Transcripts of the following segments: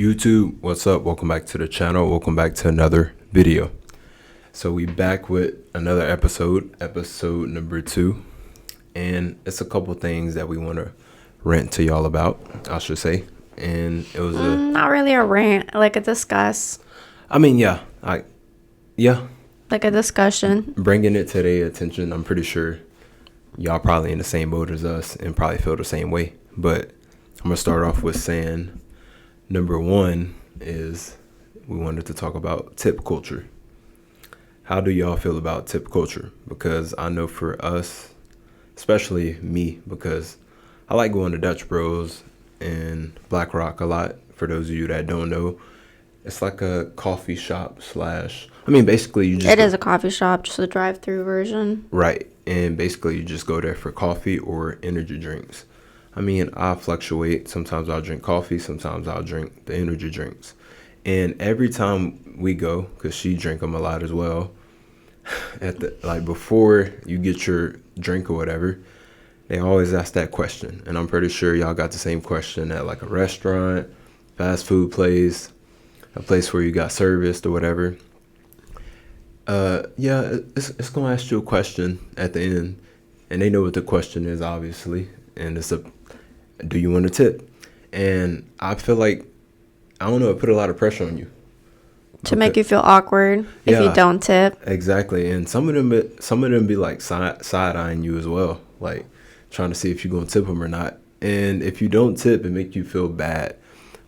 YouTube, what's up? Welcome back to the channel. Welcome back to another video. So we back with another episode number 2, and it's a couple things that we want to rant to y'all about, I should say. And it was not really a rant, like a discuss, yeah, like a discussion. bringing it to their attention. I'm pretty sure y'all probably in the same boat as us and probably feel the same way. But I'm gonna start off with saying number 1 is we wanted to talk about tip culture. How do y'all feel about tip culture? Because I know for us, especially me, because I like going to Dutch Bros and Black Rock a lot. For those of you that don't know, it's like a coffee shop slash. Basically you just. It is a coffee shop, just a drive-through version. Right, and basically you just go there for coffee or energy drinks. I fluctuate. Sometimes I'll drink coffee. Sometimes I'll drink the energy drinks. And every time we go, because she drink them a lot as well, before you get your drink or whatever, they always ask that question. And I'm pretty sure y'all got the same question at like a restaurant, fast food place, a place where you got serviced or whatever. It's gonna ask you a question at the end, and they know what the question is, obviously, and do you want to tip? And I feel like, I don't know, it put a lot of pressure on you To make you feel awkward if you don't tip. Exactly. And some of them be like side eyeing you as well, like trying to see if you're gonna tip them or not. And if you don't tip, it make you feel bad.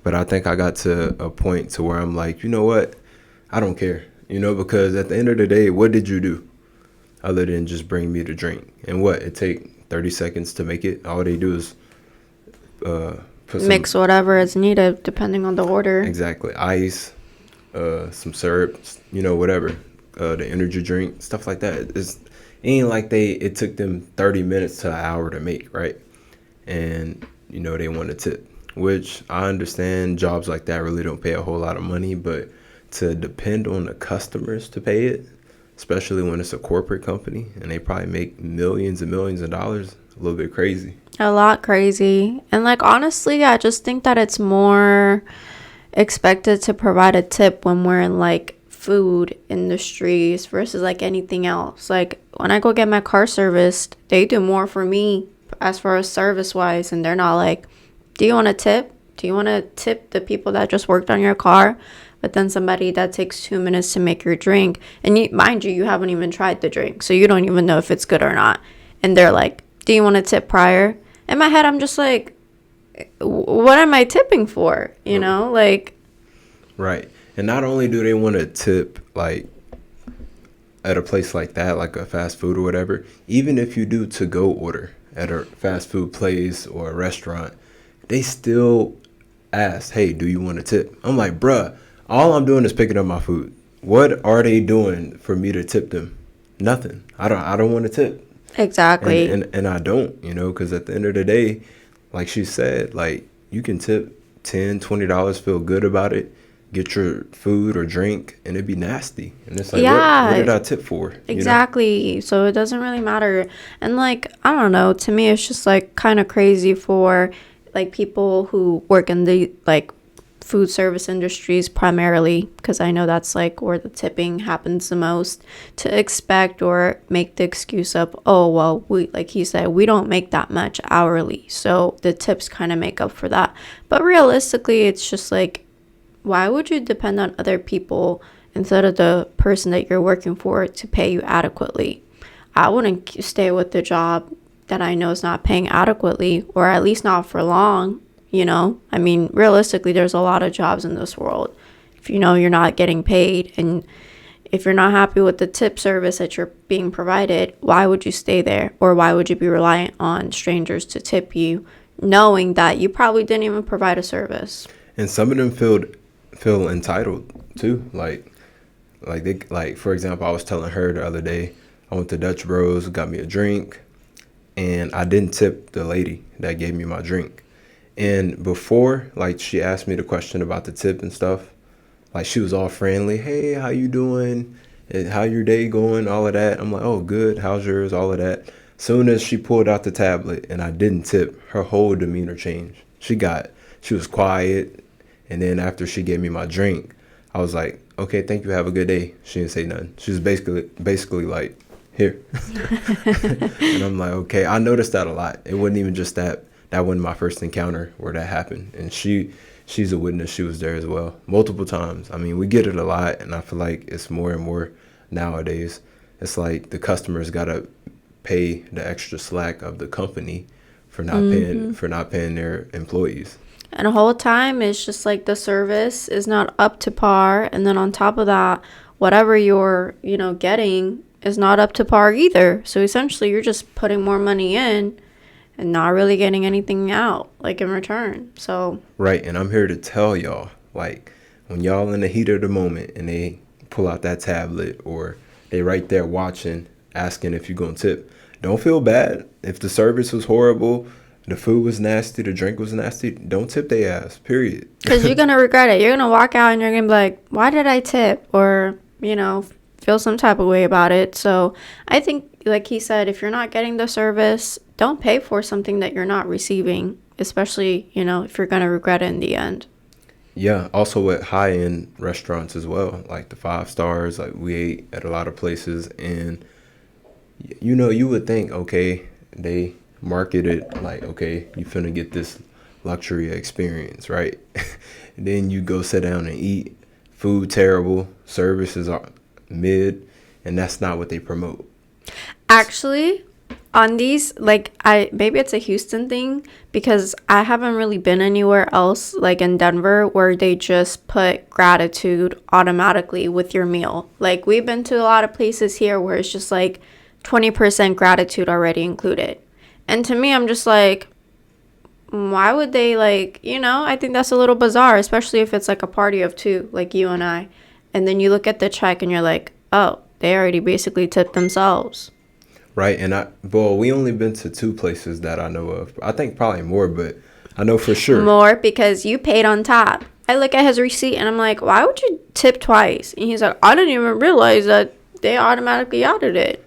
But I think I got to a point to where I'm like, you know what, I don't care, because at the end of the day, what did you do other than just bring me the drink? And what, it take 30 seconds to make it? All they do is mix whatever is needed depending on the order. Exactly. Ice, some syrup, whatever, the energy drink, stuff like that. It ain't like it took them 30 minutes to an hour to make, right? And they want to tip, which I understand. Jobs like that really don't pay a whole lot of money, but to depend on the customers to pay it, especially when it's a corporate company and they probably make millions and millions of dollars, a little bit crazy. A lot crazy. And honestly, I just think that it's more expected to provide a tip when we're in food industries versus anything else. When I go get my car serviced, they do more for me as far as service wise, and they're not like, do you want to tip? Do you want to tip the people that just worked on your car? But then somebody that takes 2 minutes to make your drink, and mind you haven't even tried the drink, so you don't even know if it's good or not, and they're like, do you want to tip prior? In my head, I'm just like, what am I tipping for? Right. And not only do they want to tip at a place like that, like a fast food or whatever, even if you do to-go order at a fast food place or a restaurant, they still ask, hey, do you want to tip? I'm like, bruh, all I'm doing is picking up my food. What are they doing for me to tip them? Nothing. I don't want to tip. Exactly. And I don't, because at the end of the day, like she said, you can tip $10, $20, feel good about it, get your food or drink, and it'd be nasty. And it's like, yeah, what did I tip for? Exactly. So it doesn't really matter. And I don't know, to me, it's just kind of crazy for people who work in the food service industries primarily, because I know that's where the tipping happens the most, to expect or make the excuse of, oh, well, we, like he said, we don't make that much hourly, so the tips kind of make up for that. But realistically, it's just why would you depend on other people instead of the person that you're working for to pay you adequately? I wouldn't stay with the job that I know is not paying adequately, or at least not for long. Realistically, there's a lot of jobs in this world. If you're not getting paid, and if you're not happy with the tip service that you're being provided, why would you stay there? Or why would you be reliant on strangers to tip you, knowing that you probably didn't even provide a service? And some of them feel entitled too. For example, I was telling her the other day, I went to Dutch Bros, got me a drink, and I didn't tip the lady that gave me my drink. And before, she asked me the question about the tip and stuff, she was all friendly. Hey, how you doing? And how your day going? All of that. I'm like, oh, good. How's yours? All of that. Soon as she pulled out the tablet and I didn't tip, her whole demeanor changed. She was quiet, And then after she gave me my drink, I was like, okay, thank you, have a good day. She didn't say nothing. She was basically like, here. And I'm like, okay. I noticed that a lot. It wasn't even just that. That wasn't my first encounter where that happened. And she's a witness. She was there as well, multiple times. I mean, we get it a lot, and I feel like it's more and more nowadays. It's like the customers gotta pay the extra slack of the company for not paying their employees. And the whole time it's just like the service is not up to par, and then on top of that, whatever you're, getting is not up to par either. So essentially you're just putting more money in and not really getting anything out like in return. So Right, and I'm here to tell y'all, like, when y'all in the heat of the moment and they pull out that tablet or they right there watching, asking if you're gonna tip, don't feel bad. If the service was horrible, the food was nasty, the drink was nasty, don't tip their ass, period. because you're gonna regret it. You're gonna walk out and you're gonna be like, why did I tip? Or feel some type of way about it. So I think, like he said, if you're not getting the service, don't pay for something that you're not receiving, especially if you're gonna regret it in the end. Yeah, also at high-end restaurants as well, like the 5 stars. Like, we ate at a lot of places, and you would think, okay, they market it like, okay, you finna get this luxury experience, right? And then you go sit down and eat, food terrible, services are mid, and that's not what they promote. Actually, on these, like, maybe it's a Houston thing, because I haven't really been anywhere else like in Denver where they just put gratitude automatically with your meal. Like, we've been to a lot of places here where it's just like 20% gratitude already included. And to me, I'm just like, why would they, like, I think that's a little bizarre, especially if it's like a party of two, like you and I. And then you look at the check and you're like, oh, they already basically tipped themselves. Right, and we only been to 2 places that I know of. I think probably more, but I know for sure. More, because you paid on top. I look at his receipt and I'm like, why would you tip twice? And he's like, I didn't even realize that they automatically added it.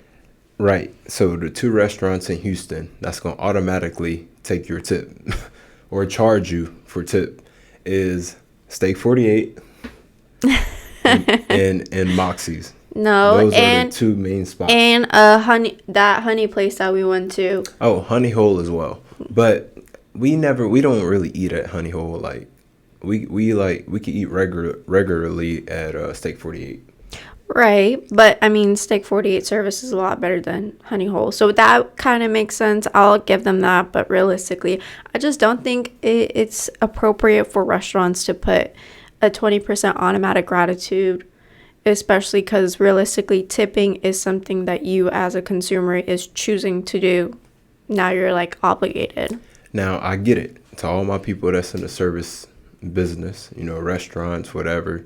Right, so the 2 restaurants in Houston that's going to automatically take your tip or charge you for tip is Steak 48 and Moxie's. No, those and are the 2 main spots. And that honey place that we went to. Oh, Honey Hole as well. But we don't really eat at Honey Hole. Like, we could eat regularly at Steak 48. Right, but I mean, Steak 48 service is a lot better than Honey Hole, so that kind of makes sense. I'll give them that, but realistically, I just don't think it's appropriate for restaurants to put a 20% automatic gratitude, especially because realistically, tipping is something that you as a consumer is choosing to do. Now you're like obligated. Now, I get it. To all my people that's in the service business, restaurants, whatever.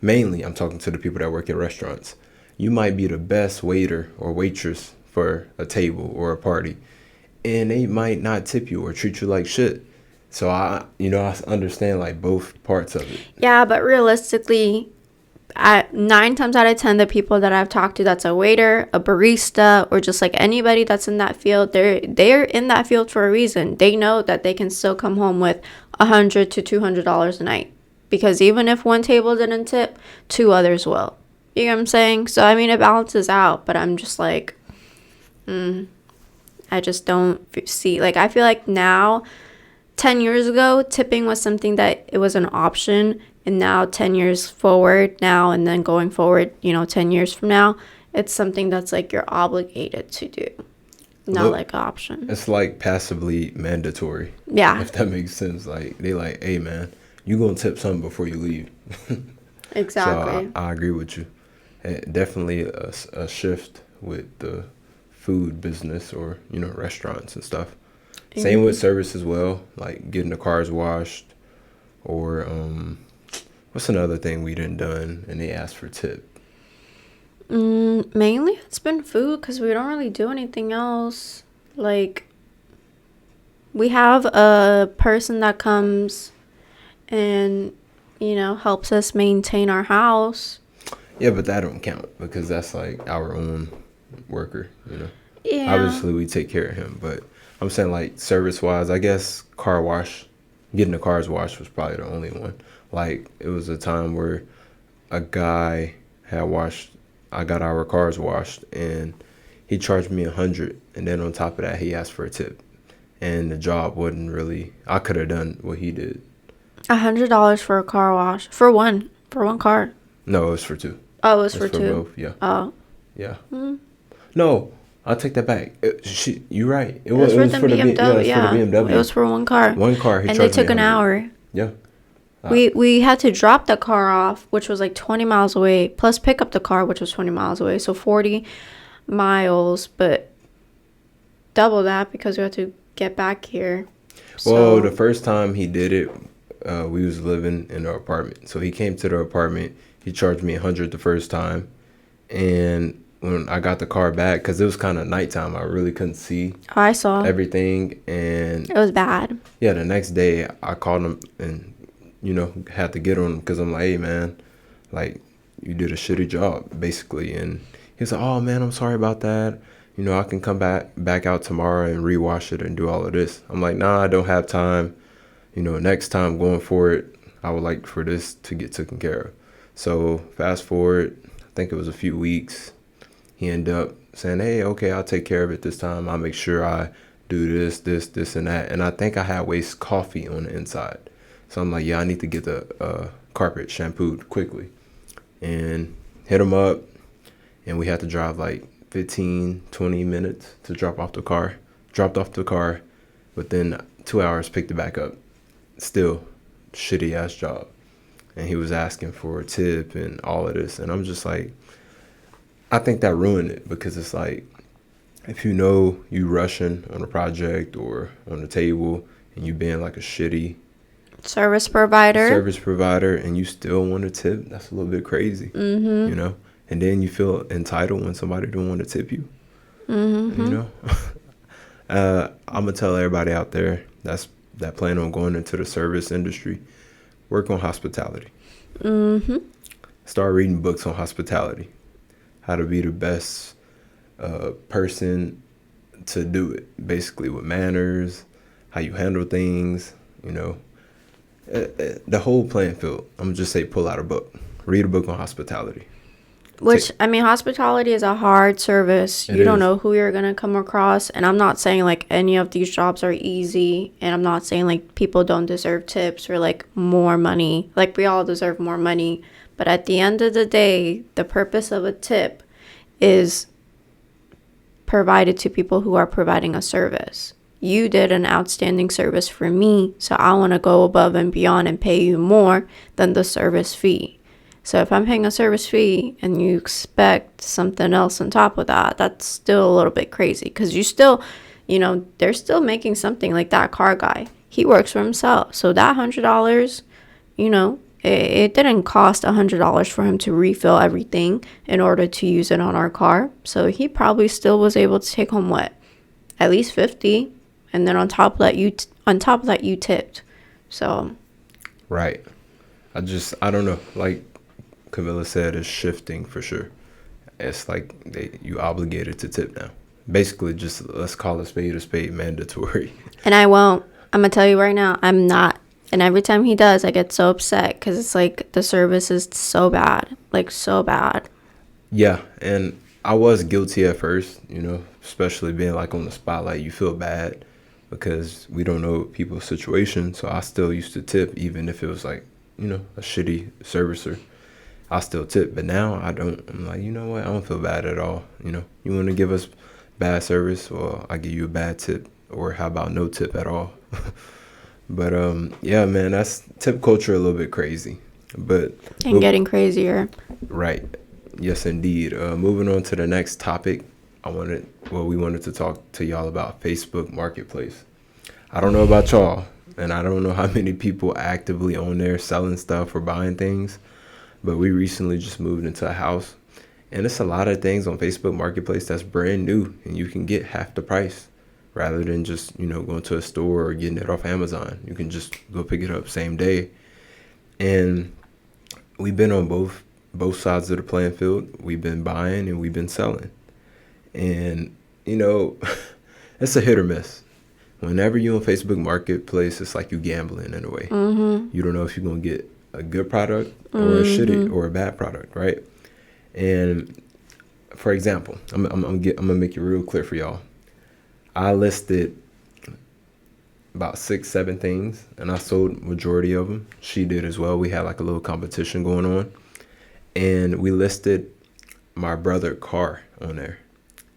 Mainly, I'm talking to the people that work in restaurants. You might be the best waiter or waitress for a table or a party, and they might not tip you or treat you like shit. So I understand like both parts of it. Yeah, but realistically, 9 times out of 10, the people that I've talked to, that's a waiter, a barista, or just like anybody that's in that field, they're in that field for a reason. They know that they can still come home with $100 to $200 a night. Because even if one table didn't tip, 2 others will. You know what I'm saying? So, I mean, it balances out. But I'm just like, I just don't see. Like, I feel like now, 10 years ago, tipping was something that it was an option. And now, 10 years forward now, and then going forward, 10 years from now, it's something that's like you're obligated to do. Not like an option. It's like passively mandatory. Yeah. If that makes sense. Like, they like, hey, man, you gonna tip something before you leave. Exactly. So I agree with you. Definitely a shift with the food business or restaurants and stuff. Mm-hmm. Same with service as well, like getting the cars washed, or what's another thing we done and they asked for tip. Mainly it's been food, because we don't really do anything else. Like, we have a person that comes and helps us maintain our house. Yeah, but that don't count because that's like our own worker. Yeah, obviously we take care of him, but I'm saying like service wise, I guess car wash, getting the cars washed was probably the only one. Like, it was a time where a guy had washed, I got our cars washed, and he charged me 100, and then on top of that, he asked for a tip. And the job wasn't really, I could have done what he did. $100 for a car wash for one car. No, it was for two. Oh, it was It's for for two. both, yeah. Oh, Yeah. No, I'll take that back. You're right. it was for the for the BMW. yeah, it's for the BMW. It was for one car. One car. He And they charged me took an 100. hour. Yeah. We had to drop the car off, which was like 20 miles away, plus pick up the car, which was 20 miles away. So 40 miles, but double that because we had to get back here. Well, So the first time he did it, we was living in the apartment. So he came to the apartment. He charged me 100 the first time, and when I got the car back, because it was kind of nighttime, I really couldn't see I saw everything. And it was bad. yeah, the next day I called him and had to get on him because I'm like, hey man, like you did a shitty job basically. And he was like, oh man, I'm sorry about that. I can come back out tomorrow and rewash it and do all of this. I'm like, nah, I don't have time. Next time going forward, I would like for this to get taken care of. So fast forward, I think it was a few weeks. He ended up saying, hey, okay, I'll take care of it this time. I'll make sure I do this, and that. And I think I had waste coffee on the inside. So I'm like, yeah, I need to get the carpet shampooed quickly. And hit him up, and we had to drive like 15, 20 minutes to drop off the car. Dropped off the car, within 2 hours, picked it back up. Still, shitty ass job. And he was asking for a tip and all of this. And I'm just like, I think that ruined it because it's like, if you rushing on a project or on the table and you being like a shitty Service provider and you still want a tip, that's a little bit crazy, and then you feel entitled when somebody don't want to tip you. I'm gonna tell everybody out there that plan on going into the service industry, work on hospitality. Start reading books on hospitality, how to be the best person to do it, basically with manners, how you handle things, the whole playing field. I'm gonna just say pull out a book, read a book on hospitality. Which, I mean, hospitality is a hard service. You don't know who you're going to come across. And I'm not saying, like, any of these jobs are easy. And I'm not saying, like, people don't deserve tips or, like, more money. Like, we all deserve more money. But at the end of the day, the purpose of a tip is provided to people who are providing a service. You did an outstanding service for me, so I want to go above and beyond and pay you more than the service fee. So if I'm paying a service fee and you expect something else on top of that, that's still a little bit crazy because you still, they're still making something. Like that car guy. He works for himself. So that $100, it didn't cost $100 for him to refill everything in order to use it on our car. So he probably still was able to take home at least 50, and then on top of that you tipped. So Right. I don't know. Like Camilla said, it's shifting for sure. It's like you obligated to tip now. Basically, just let's call a spade mandatory. And I won't. I'm going to tell you right now, I'm not. And every time he does, I get so upset because it's like the service is so bad. Like, so bad. Yeah, and I was guilty at first, especially being like on the spotlight. You feel bad because we don't know people's situation. So I still used to tip, even if it was like, a shitty servicer. I still tip, but now I don't. I'm like, you know what? I don't feel bad at all. You want to give us bad service, or I give you a bad tip, or how about no tip at all? But yeah, man, that's tip culture a little bit crazy, but getting crazier. Right. Yes, indeed. Moving on to the next topic, we wanted to talk to y'all about Facebook Marketplace. I don't know about y'all, and I don't know how many people actively on there selling stuff or buying things. But we recently just moved into a house, and it's a lot of things on Facebook Marketplace that's brand new, and you can get half the price rather than just, going to a store or getting it off Amazon. You can just go pick it up same day. And we've been on both sides of the playing field. We've been buying and we've been selling. And, it's a hit or miss. Whenever you're on Facebook Marketplace, it's like you gambling in a way. You don't know if you're going to get a good product or a shitty or a bad product, right? And for example, I'm gonna make it real clear for y'all. I listed about 6, 7 things, and I sold majority of them. She did as well. We had like a little competition going on, and we listed my brother car on there.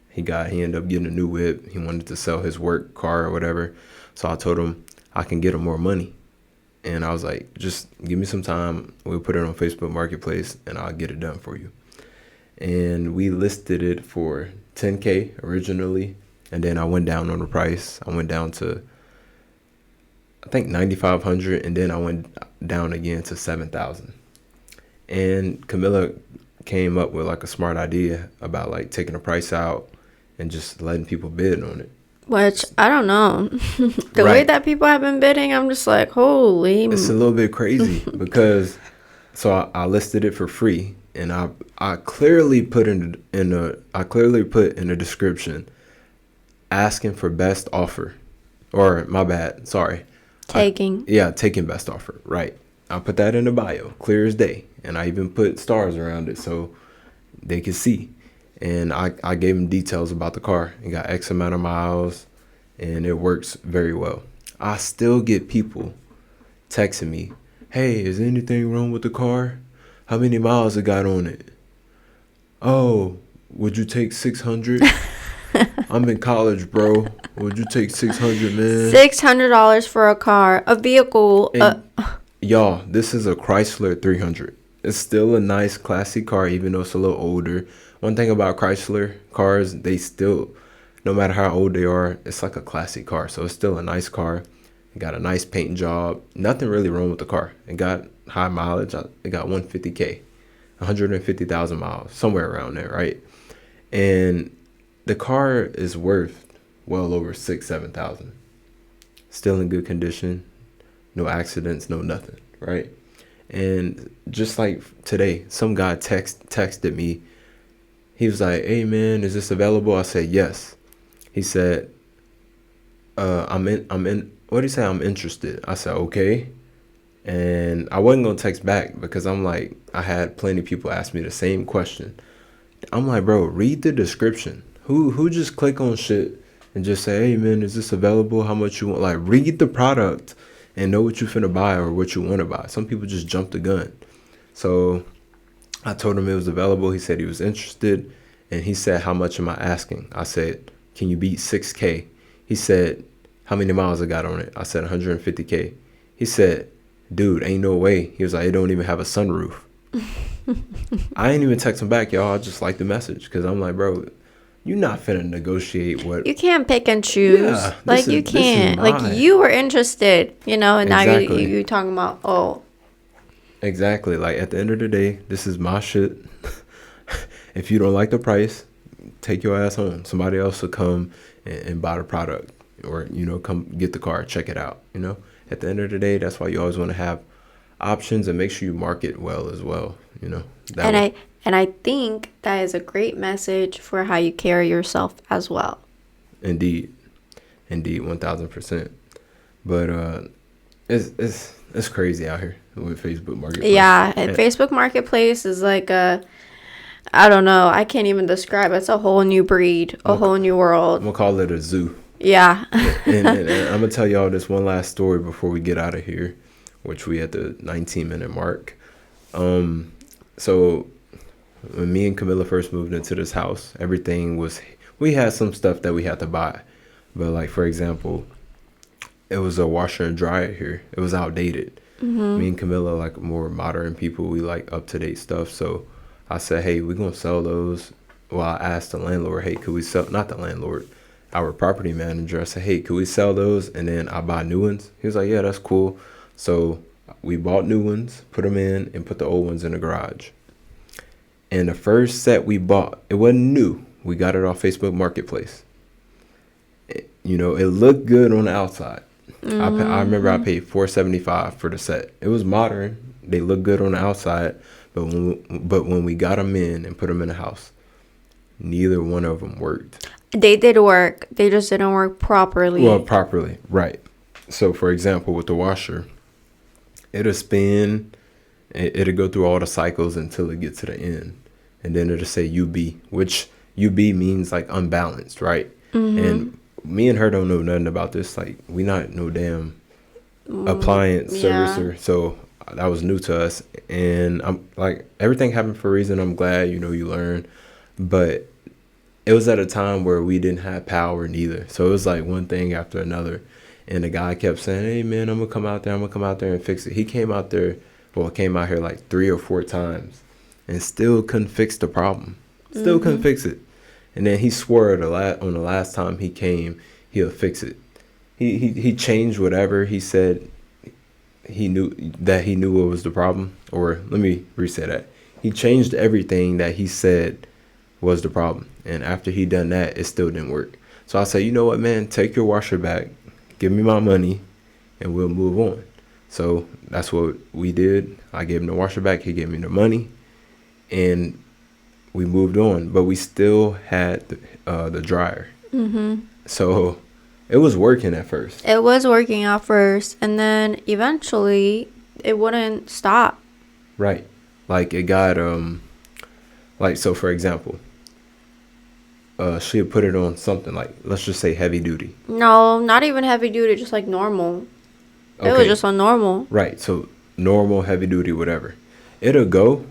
He ended up getting a new whip. He wanted to sell his work car or whatever. So I told him I can get him more money. And I was like, just give me some time. We'll put it on Facebook Marketplace and I'll get it done for you. And we listed it for $10K originally. And then I went down on the price. I went down to, I think, $9,500. And then I went down again to $7,000. And Camilla came up with like a smart idea about like taking the price out and just letting people bid on it. Which, I don't know. The way that people have been bidding, I'm just like, holy. It's a little bit crazy because, so I listed it for free, and I clearly put in the description, asking for best offer, or my bad, sorry. Taking best offer, right. I put that in the bio, clear as day, and I even put stars around it so they could see. And I gave them details about the car. It got X amount of miles, and it works very well. I still get people texting me, hey, is anything wrong with the car? How many miles it got on it? Oh, would you take 600? I'm in college, bro. Would you take 600, man? $600 for a car, a vehicle. Y'all, this is a Chrysler 300. It's still a nice, classy car, even though it's a little older. One thing about Chrysler cars, they still, no matter how old they are, it's like a classic car. So it's still a nice car. It got a nice paint job. Nothing really wrong with the car. It got high mileage. It got 150K, 150,000 miles, somewhere around there, right? And the car is worth well over 6,000-7,000. Still in good condition. No accidents, no nothing, right? And just like today, some guy texted me. He was like, hey, man, is this available? I said, yes. He said, I'm in. What did he say? I'm interested. I said, okay. And I wasn't going to text back because I'm like, I had plenty of people ask me the same question. I'm like, bro, read the description. Who just click on shit and just say, hey, man, is this available? How much you want? Like, read the product and know what you finna buy or what you want to buy. Some people just jump the gun. So I told him it was available. He said he was interested. And he said, how much am I asking? I said, can you beat 6K? He said, how many miles I got on it? I said, 150K. He said, dude, ain't no way. He was like, it don't even have a sunroof. I ain't even text him back, y'all. I just like the message because I'm like, bro, you're not finna negotiate what. You can't pick and choose. Yeah, like, you can't. Like, you were interested, and exactly. Now you're talking about, oh. Exactly. Like, at the end of the day, this is my shit. If you don't like the price, take your ass home. Somebody else will come and buy the product or, come get the car, check it out. At the end of the day, that's why you always want to have options and make sure you market well as well. And I think that is a great message for how you carry yourself as well. Indeed, 1000%. But it's crazy out here with Facebook Marketplace. Yeah, and Facebook Marketplace is like I don't know. I can't even describe it. It's a whole new breed, a whole new world. I'm going to call it a zoo. Yeah. and I'm going to tell y'all this one last story before we get out of here, which we at the 19-minute mark. So when me and Camilla first moved into this house, we had some stuff that we had to buy. But like, for example, it was a washer and dryer here. It was outdated. Mm-hmm. Me and Camilla, like more modern people, we like up-to-date stuff. So I said, hey, we're going to sell those. Well, I asked the landlord, hey, could we sell, not the landlord, our property manager. I said, hey, could we sell those? And then I buy new ones. He was like, yeah, that's cool. So we bought new ones, put them in, and put the old ones in the garage. And the first set we bought, it wasn't new. We got it off Facebook Marketplace. It looked good on the outside. Mm-hmm. I remember I paid $475 for the set. It was modern. They looked good on the outside. But when we got them in and put them in the house, neither one of them worked. They did work. They just didn't work properly. Well, properly, right. So, for example, with the washer, it'll spin It'll go through all the cycles until it gets to the end, and then it'll say UB, which UB means like unbalanced, right? And me and her don't know nothing about this. Like, we not no damn appliance Yeah. servicer, so that was new to us. And I'm like, everything happened for a reason. I'm glad, you learn, but it was at a time where we didn't have power neither. So it was like one thing after another. And the guy kept saying, hey, man, I'm going to come out there. I'm going to come out there and fix it. He came out there, came out here like 3 or 4 times and still couldn't fix the problem. Still couldn't fix it. And then he swore on the last time he came, he'll fix it. He changed whatever he said. He knew what was the problem. Or let me reset that. He changed everything that he said was the problem. And after he done that, it still didn't work. So I said, you know what, man, take your washer back, give me my money, and we'll move on. So that's what we did. I gave him the washer back, he gave me the money, and we moved on. But we still had the dryer. So it was working at first. It was working at first, and then eventually it wouldn't stop. Right. Like, it got like, so for example, she'd put it on something like, let's just say heavy duty. No, not even heavy duty, just like normal. It was just on normal. Right. So normal, heavy duty, whatever. It'll go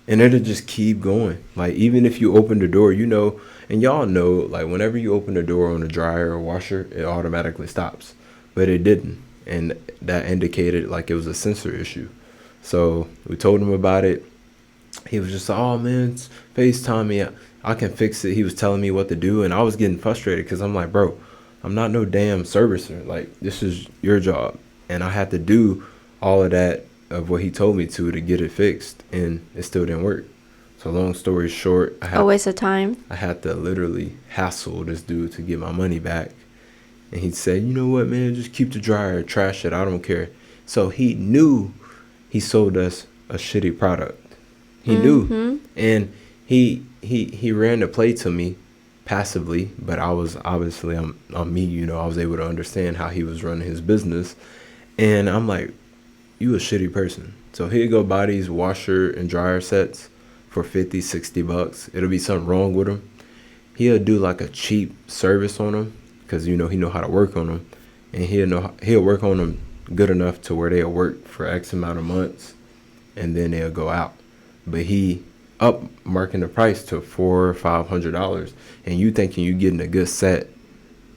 and it'll just keep going. Like, even if you open the door, and y'all know, like, whenever you open the door on a dryer or washer, it automatically stops. But it didn't. And that indicated like it was a sensor issue. So we told him about it. He was just like, oh, man, FaceTime me. I can fix it. He was telling me what to do. And I was getting frustrated because I'm like, bro, I'm not no damn servicer. Like, this is your job. And I had to do all of that of what he told me to get it fixed. And it still didn't work. So long story short, A waste of time. I had to literally hassle this dude to get my money back. And he said, you know what, man, just keep the dryer, trash it, I don't care. So he knew he sold us a shitty product. He knew. And he ran the play to me passively, but I was obviously, I'm me, I was able to understand how he was running his business. And I'm like, you a shitty person. So he'd go buy these washer and dryer sets for $50-$60. It'll be something wrong with them. He'll do like a cheap service on them because he know how to work on them, and he'll work on them good enough to where they'll work for X amount of months, and then they'll go out. But he up marking the price to $400 or $500, and you thinking you getting a good set,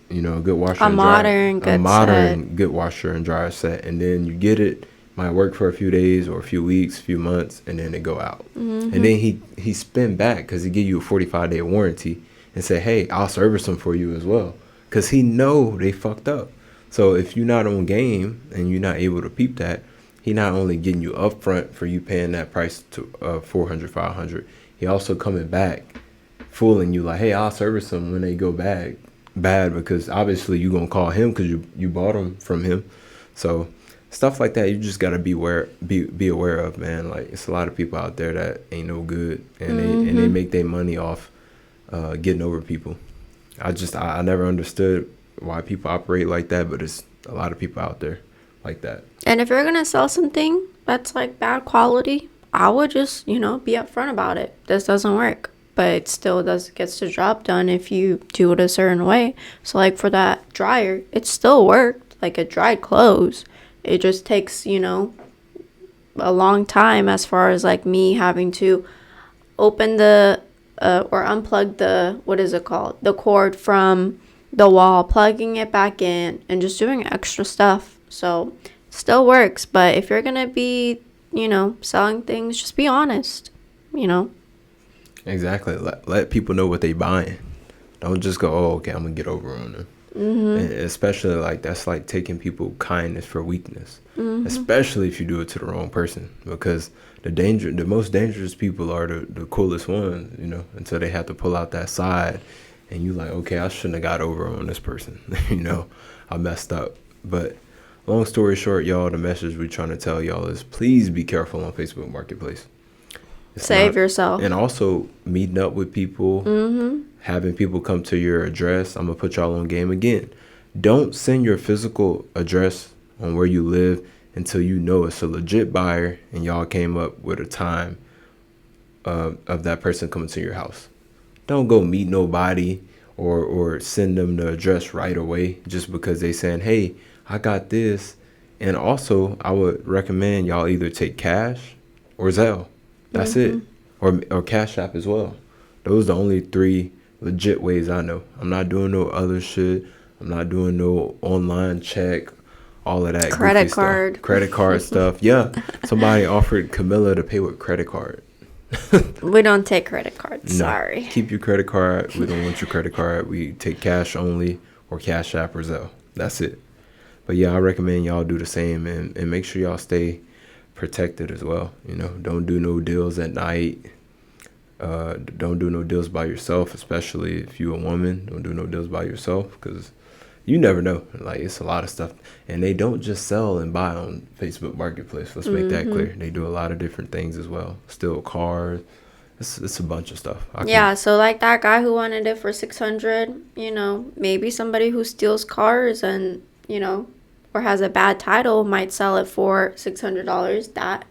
a good washer and dryer, a modern good washer and dryer set, and then you get it. Might work for a few days or a few weeks, few months, and then it go out. And then he spin back because he give you a 45-day warranty and say, hey, I'll service them for you as well, because he know they fucked up. So if you're not on game and you're not able to peep that, he not only getting you upfront for you paying that price to $400, $500, he also coming back fooling you like, hey, I'll service them when they go bad, because obviously you gonna call him because you bought them from him. So stuff like that, you just gotta be aware of, man. Like, it's a lot of people out there that ain't no good, and they make their money off getting over people. I never understood why people operate like that, but it's a lot of people out there like that. And if you're gonna sell something that's like bad quality, I would just be upfront about it. This doesn't work, but it still gets the job done if you do it a certain way. So like for that dryer, it still worked. Like, it dried clothes. It just takes, a long time as far as like me having to open the or unplug the, what is it called? The cord from the wall, plugging it back in, and just doing extra stuff. So still works. But if you're going to be, selling things, just be honest, Exactly. Let people know what they buying. Don't just go, oh, okay, I'm going to get over on them. And especially like that's like taking people kindness for weakness, especially if you do it to the wrong person, because the most dangerous people are the coolest ones, until they have to pull out that side and you like, okay, I shouldn't have got over on this person. I messed up. But long story short, y'all, the message we're trying to tell y'all is please be careful on Facebook Marketplace. Save yourself. And also meeting up with people, having people come to your address. I'm going to put y'all on game again. Don't send your physical address on where you live until you know it's a legit buyer and y'all came up with a time of that person coming to your house. Don't go meet nobody or send them the address right away just because they saying, hey, I got this. And also, I would recommend y'all either take cash or Zelle. That's it. Or Cash App as well. Those are the only 3 legit ways I know. I'm not doing no other shit. I'm not doing no online check, all of that Credit card. stuff. Credit card stuff. Yeah. Somebody offered Camilla to pay with credit card. We don't take credit cards. No. Sorry. Keep your credit card. We don't want your credit card. We take cash only or Cash App or Zelle. That's it. But yeah, I recommend y'all do the same and make sure y'all stay protected as well. You know, don't do no deals at night. Don't do no deals by yourself, especially if you're a woman. Don't do no deals by yourself because you never know. Like, it's a lot of stuff. And they don't just sell and buy on Facebook Marketplace. Let's make that clear. They do a lot of different things as well. Steal cars. It's a bunch of stuff. Yeah, so like that guy who wanted it for $600, you know, maybe somebody who steals cars and, you know, or has a bad title might sell it for $600. That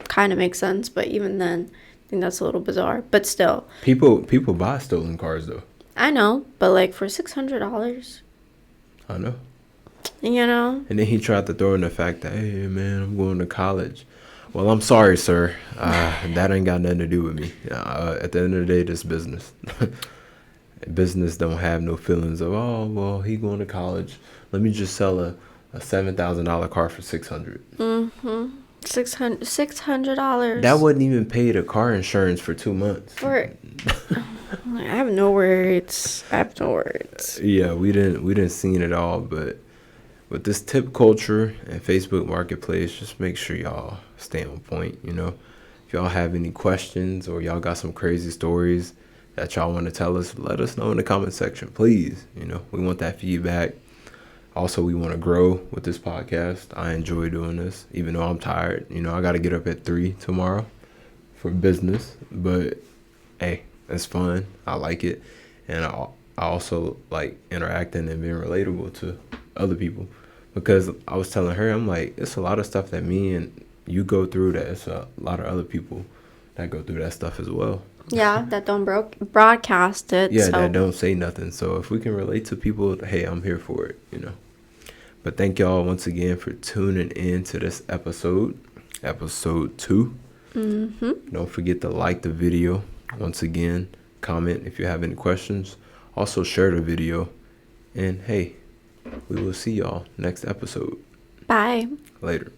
kind of makes sense, but even then, I think that's a little bizarre. But still, people buy stolen cars though. I know, but like for $600, I know. You know. And then he tried to throw in the fact that, hey man, I'm going to college. Well, I'm sorry, sir. That ain't got nothing to do with me. At the end of the day, this business. Business don't have no feelings of, oh well, he going to college. Let me just sell a $7,000 car for $600. $600. That wouldn't even pay the car insurance for 2 months. I have no words. Yeah, we didn't see it all, but with this tip culture and Facebook Marketplace, just make sure y'all stay on point. You know, if y'all have any questions or y'all got some crazy stories that y'all want to tell us, let us know in the comment section, please. You know, we want that feedback. Also, we want to grow with this podcast. I enjoy doing this, even though I'm tired. You know, I got to get up at 3 tomorrow for business, but hey, it's fun. I like it. And I also like interacting and being relatable to other people, because I was telling her, I'm like, it's a lot of stuff that me and you go through that it's a lot of other people that go through that stuff as well. Yeah, that don't broadcast it. Yeah, so. That don't say nothing. So if we can relate to people, hey, I'm here for it, you know. But thank y'all once again for tuning in to this episode 2. Don't forget to like the video. Once again, comment if you have any questions. Also share the video. And hey, we will see y'all next episode. Bye. Later.